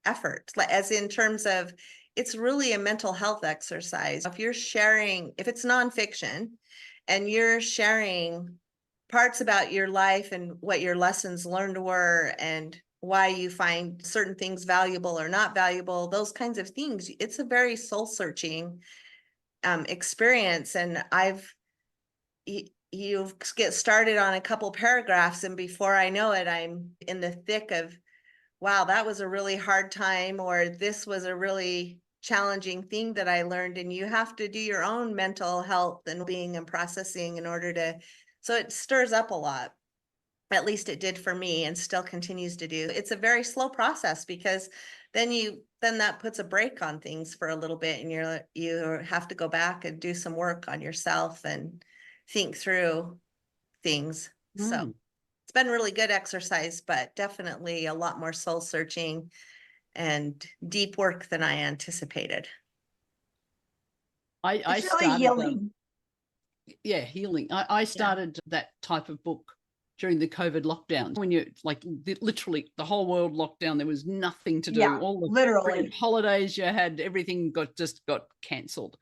effort, as in terms of it's really a mental health exercise. If it's nonfiction and you're sharing parts about your life and what your lessons learned were and why you find certain things valuable or not valuable, those kinds of things, it's a very soul-searching experience. And you get started on a couple paragraphs, and before I know it, I'm in the thick of, wow, that was a really hard time, or this was a really challenging thing that I learned. And you have to do your own mental health and being and processing in order so it stirs up a lot. At least it did for me, and still continues to do. It's a very slow process, because then that puts a brake on things for a little bit, and you have to go back and do some work on yourself and think through things. So it's been really good exercise, but definitely a lot more soul searching and deep work than I anticipated. It's really healing. Healing. I started that type of book during the COVID lockdown, when you literally the whole world locked down. There was nothing to do. Yeah, all the literally holidays you had, everything got cancelled.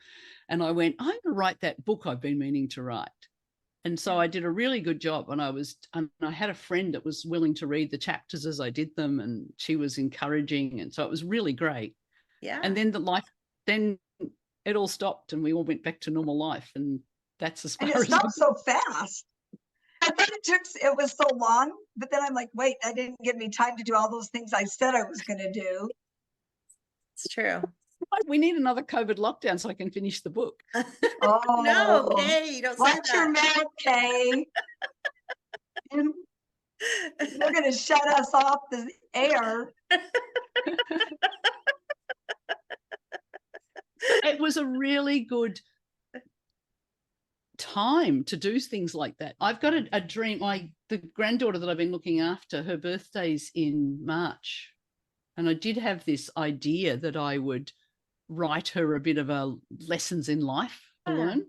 And I went, I'm going to write that book I've been meaning to write. And so I did a really good job. And I had a friend that was willing to read the chapters as I did them, and she was encouraging. And so it was really great. Yeah. And then it all stopped, and we all went back to normal life. And that's as far as it stopped so fast. I thought it was so long, but then I'm like, wait, that didn't give me time to do all those things I said I was going to do. It's true. We need another COVID lockdown so I can finish the book. Oh, No, Kay, you don't say watch your that. mouth, Kay. And they're going to shut us off the air. It was a really good time to do things like that. I've got a dream. The granddaughter that I've been looking after, her birthday's in March. And I did have this idea that I would write her a bit of a lessons in life to learn.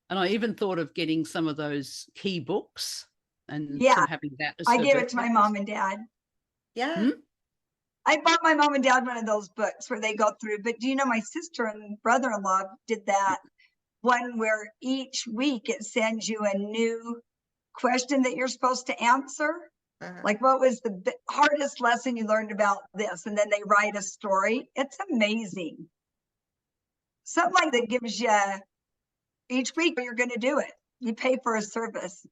And I even thought of getting some of those key books and sort of having that as I her gave it to birthday my mom and dad. Yeah. I bought my mom and dad one of those books where they go through, but do you know my sister and brother-in-law did that one where each week it sends you a new question that you're supposed to answer. Like, what was the hardest lesson you learned about this? And then they write a story. It's amazing. Something like that gives you each week you're going to do it. You pay for a service.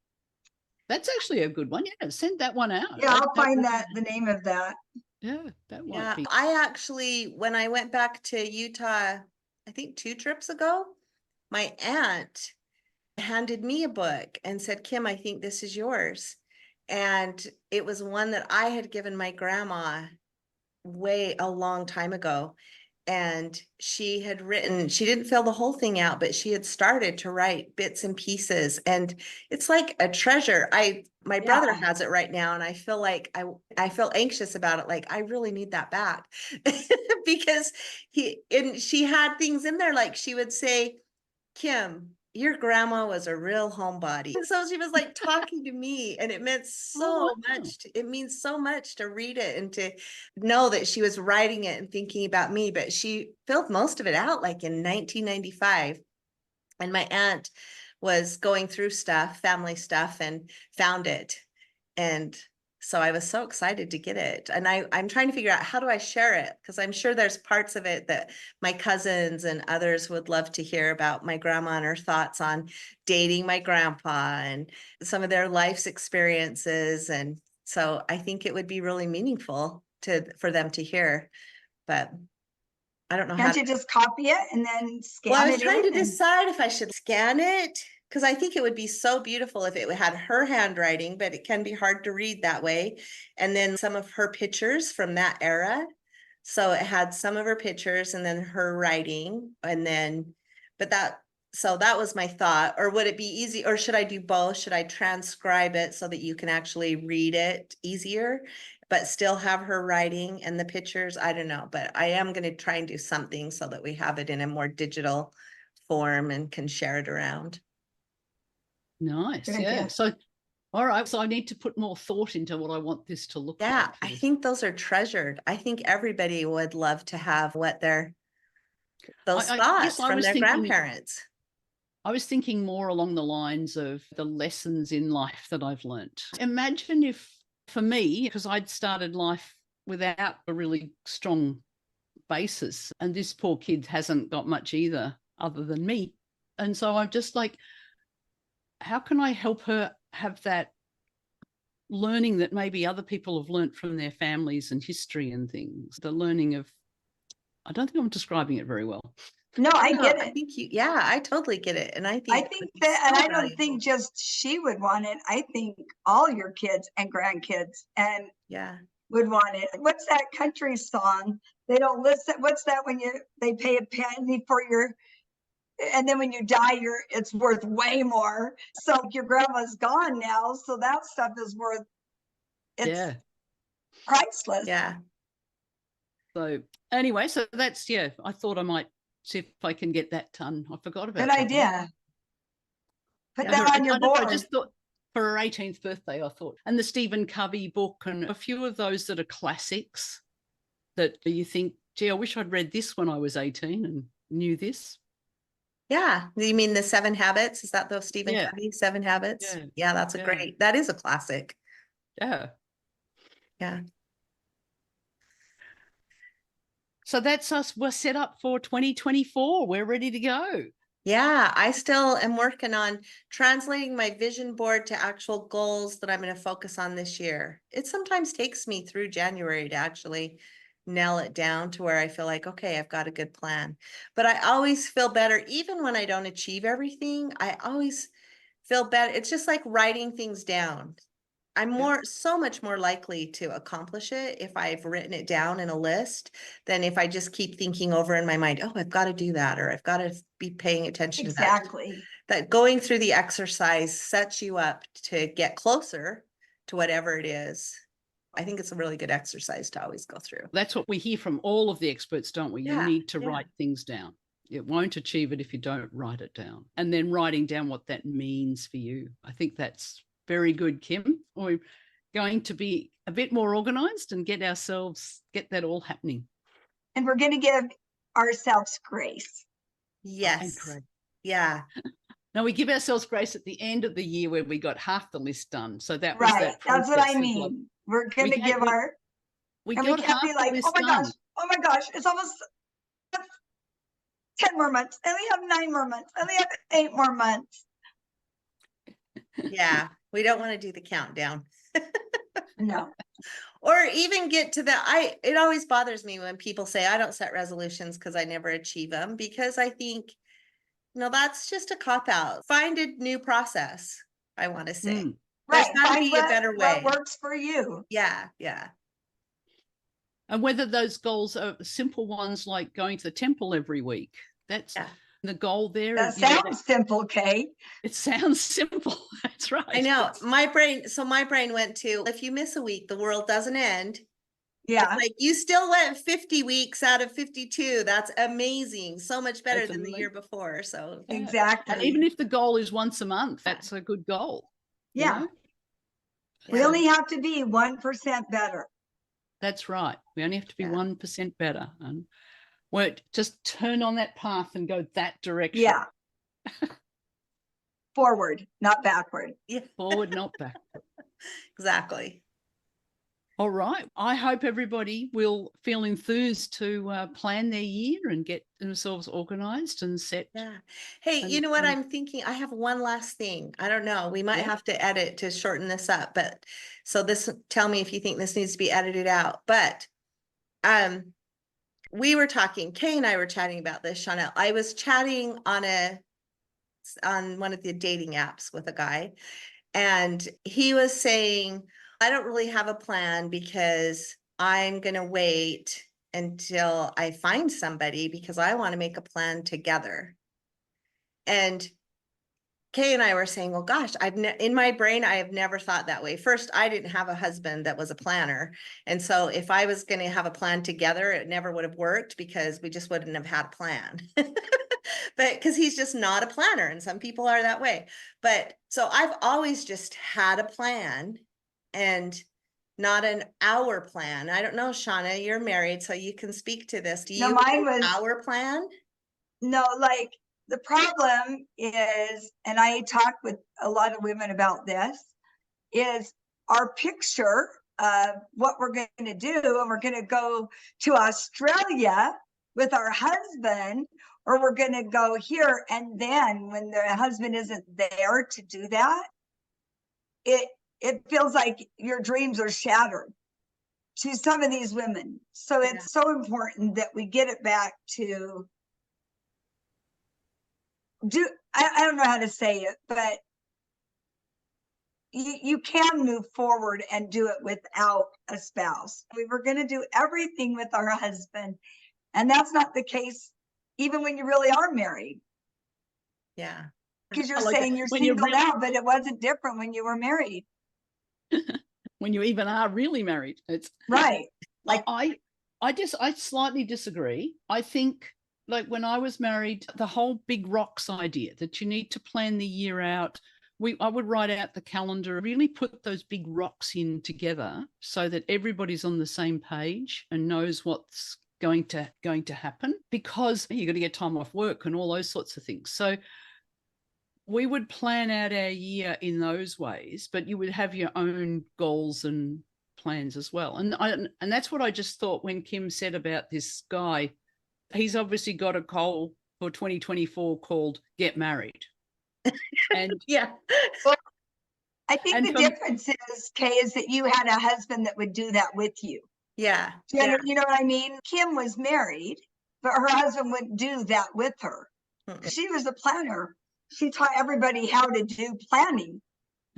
That's actually a good one. Yeah, send that one out. Yeah, I'll find the name of that. Yeah, that might Yeah, be. I actually, when I went back to Utah, I think 2 trips ago, my aunt handed me a book and said, Kim, I think this is yours. And it was one that I had given my grandma a long time ago. And she had written, she didn't fill the whole thing out, but she had started to write bits and pieces. And it's like a treasure. My brother has it right now. And I feel like I feel anxious about it. Like, I really need that back because she had things in there. Like she would say, Kim, your grandma was a real homebody. And so she was like talking to me, and it meant so much. It means so much to read it and to know that she was writing it and thinking about me. But she filled most of it out like in 1995. And my aunt was going through family stuff, and found it. And so I was so excited to get it. And I'm trying to figure out, how do I share it? Because I'm sure there's parts of it that my cousins and others would love to hear about my grandma and her thoughts on dating my grandpa and some of their life's experiences. And so I think it would be really meaningful for them to hear. But I don't know how. Can't you just copy it and then scan it? Well, I was trying to decide if I should scan it, because I think it would be so beautiful if it had her handwriting, but it can be hard to read that way. And then some of her pictures from that era. So it had some of her pictures and then her writing, so that was my thought. Or would it be easy, or should I do both? Should I transcribe it so that you can actually read it easier, but still have her writing and the pictures? I don't know, but I am going to try and do something so that we have it in a more digital form and can share it around. Nice. Good Yeah. idea. So, all right. So I need to put more thought into what I want this to look like. Yeah, I think those are treasured. I think everybody would love to have those thoughts from their grandparents. I was thinking more along the lines of the lessons in life that I've learnt. Imagine if, for me, because I'd started life without a really strong basis, and this poor kid hasn't got much either, other than me. And so I'm just like, how can I help her have that learning that maybe other people have learnt from their families and history and things? The learning of, I don't think I'm describing it very well. No, I get it. I think I totally get it. And I think that, and I don't think just she would want it. I think all your kids and grandkids would want it. What's that country song? They don't listen. What's that when they pay a penny for and then when you die, it's worth way more. So your grandma's gone now. So that stuff is worth, it's priceless. Yeah. So anyway, so that's, I thought I might see if I can get that done. I forgot about Good that. idea. Put that on your board. I just thought for her 18th birthday, I thought. And the Stephen Covey book and a few of those that are classics that you think, gee, I wish I'd read this when I was 18 and knew this. Yeah. You mean the 7 Habits? Is that the Stephen Covey 7 Habits? Yeah, that's that is a classic. Yeah. Yeah. So that's us. We're set up for 2024. We're ready to go. Yeah, I still am working on translating my vision board to actual goals that I'm going to focus on this year. It sometimes takes me through January to actually nail it down to where I feel like, okay, I've got a good plan. But I always feel better, even when I don't achieve everything, I always feel better. It's just like writing things down. I'm so much more likely to accomplish it if I've written it down in a list than if I just keep thinking over in my mind, oh, I've got to do that, or I've got to be paying attention to that. Exactly. That going through the exercise sets you up to get closer to whatever it is. I think it's a really good exercise to always go through. That's what we hear from all of the experts, don't we? You Yeah, need to yeah. write things down. It won't achieve it if you don't write it down. And then writing down what that means for you. I think that's very good, Kim. We're going to be a bit more organized and get that all happening. And we're going to give ourselves grace. Yes. Great. Yeah. Now we give ourselves grace at the end of the year where we got half the list done. So that was Right. that That's what process I of mean. like, We're going to give our, we and got we can't half be the like, list oh done. my gosh, it's almost 10 more months. And we have 9 more months. And we have 8 more months. Yeah. We don't want to do the countdown. No. Or even get to it always bothers me when people say I don't set resolutions because I never achieve them, because I think, that's just a cop-out. Find a new process, I want to say. There's Right. got to be a better way. What works for you. Yeah. Yeah. And whether those goals are simple ones like going to the temple every week, that's the goal there. That sounds simple, Kay. It sounds simple. That's right. I know. My brain went to, if you miss a week, the world doesn't end. Yeah. It's like you still went 50 weeks out of 52. That's amazing. So much better than the year before. So exactly. And even if the goal is once a month, that's a good goal. Yeah. We only have to be 1% better. That's right. We only have to be 1% better. And we're just turn on that path and go that direction. Yeah. Forward, not backward. Yeah. Forward, not backward. Exactly. All right. I hope everybody will feel enthused to plan their year and get themselves organized and set. Yeah. Hey, you know what I'm thinking? I have one last thing. I don't know. We might have to edit to shorten this up, but tell me if you think this needs to be edited out. But we were talking, Kay and I were chatting about this, Shauna. I was chatting on one of the dating apps with a guy, and he was saying, I don't really have a plan because I'm going to wait until I find somebody because I want to make a plan together. And Kay and I were saying, well, gosh, in my brain, I have never thought that way. First, I didn't have a husband that was a planner. And so if I was going to have a plan together, it never would have worked because we just wouldn't have had a plan. But because he's just not a planner, and some people are that way. But so I've always just had a plan and not an hour plan. I don't know, Shauna, you're married, so you can speak to this. Do you mine was hour plan? No, like the problem is, and I talk with a lot of women about this, is our picture of what we're going to do, and we're going to go to Australia with our husband, or we're going to go here. And then when the husband isn't there to do that, it feels like your dreams are shattered to some of these women. So it's so important that we get it back to I don't know how to say it, but you can move forward and do it without a spouse. We were going to do everything with our husband, and that's not the case even when you really are married. Yeah. Because you're saying you're single now, but it wasn't different when you were married. When you even are really married. It's right. Like I slightly disagree. I think like when I was married, the whole big rocks idea that you need to plan the year out. I would write out the calendar, really put those big rocks in together so that everybody's on the same page and knows what's going to happen, because you've got to get time off work and all those sorts of things. So we would plan out our year in those ways, but you would have your own goals and plans as well. And that's what I just thought when Kim said about this guy. He's obviously got a goal for 2024 called Get Married. And yeah. Well, I think the difference is, Kay, is that you had a husband that would do that with you. Yeah. You know what I mean? Kim was married, but her husband wouldn't do that with her. Mm-mm. She was a planner. She taught everybody how to do planning,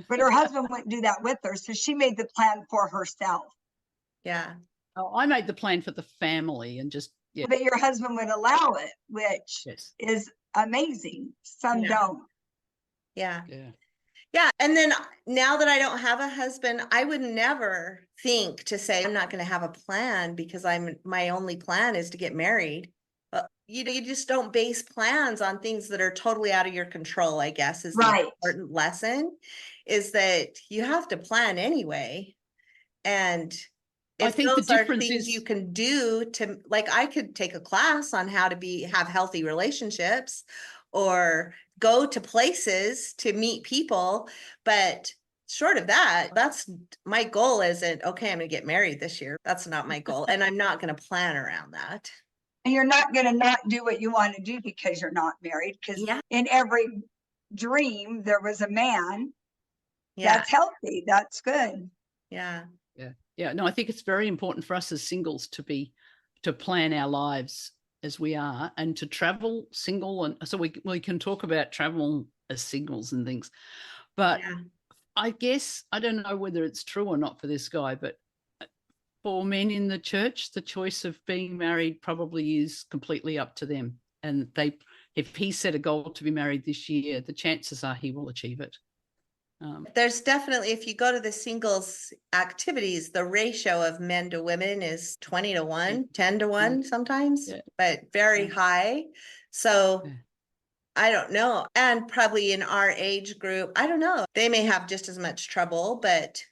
but her husband wouldn't do that with her. So she made the plan for herself. Yeah. Oh, I made the plan for the family and just, yeah. But your husband would allow it, which Yes. is amazing. Some don't. Yeah. Yeah. Yeah. And then now that I don't have a husband, I would never think to say I'm not going to have a plan because my only plan is to get married. But you just don't base plans on things that are totally out of your control, I guess, is Right. the important lesson, is that you have to plan anyway. And I if think the those are difference things is you can do to, like, I could take a class on how to have healthy relationships or go to places to meet people. But short of that, that's my goal isn't, okay, I'm gonna get married this year. That's not my goal. And I'm not gonna plan around that. And you're not going to not do what you want to do because you're not married. Because Yeah. in every dream, there was a man. Yeah. That's healthy. That's good. Yeah. Yeah, no, I think it's very important for us as singles to plan our lives as we are and to travel single. And so we can talk about travel as singles and things. But Yeah. I guess, I don't know whether it's true or not for this guy, but for men in the church, the choice of being married probably is completely up to them. And if he set a goal to be married this year, the chances are he will achieve it. There's definitely, if you go to the singles activities, the ratio of men to women is 20 to 1, 10 to 1 sometimes, but very high. So I don't know. And probably in our age group, I don't know. They may have just as much trouble, but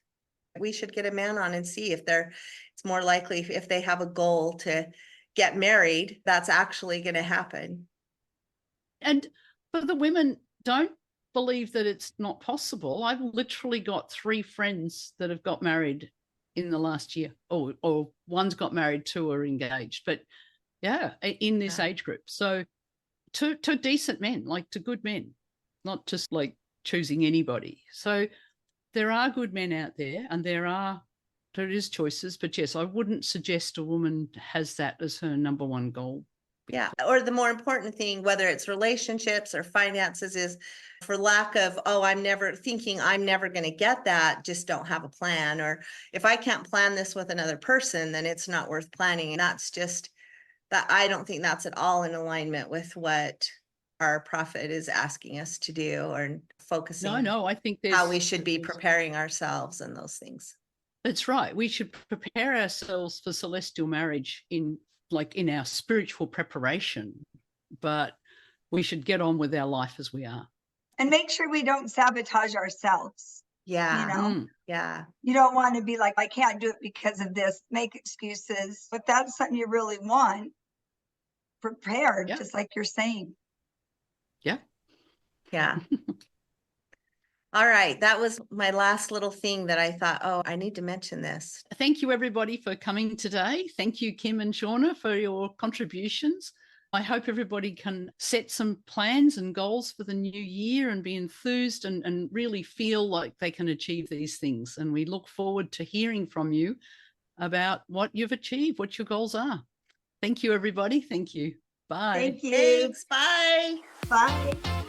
we should get a man on and see if it's more likely if they have a goal to get married, that's actually going to happen. And for the women, don't believe that it's not possible. I've literally got 3 friends that have got married in the last year, or one's got married, 2 are engaged, but yeah, in this age group. So to decent men, like to good men, not just like choosing anybody. So there are good men out there and there is choices, but yes, I wouldn't suggest a woman has that as her number one goal. Yeah. Or the more important thing, whether it's relationships or finances, is for lack of, I'm never going to get that, just don't have a plan. Or if I can't plan this with another person, then it's not worth planning. And that's just that. I don't think that's at all in alignment with what our prophet is asking us to do or focusing. No, I think how we should be preparing ourselves and those things. That's right. We should prepare ourselves for celestial marriage in our spiritual preparation, but we should get on with our life as we are. And make sure we don't sabotage ourselves. Yeah. You know, yeah. You don't want to be like, I can't do it because of this, make excuses. But that's something you really want, prepared, just like you're saying. Yeah. Yeah. All right. That was my last little thing that I thought, I need to mention this. Thank you, everybody, for coming today. Thank you, Kim and Shauna, for your contributions. I hope everybody can set some plans and goals for the new year and be enthused and really feel like they can achieve these things. And we look forward to hearing from you about what you've achieved, what your goals are. Thank you, everybody. Thank you. Bye. Thank you. Thanks. Bye. Bye.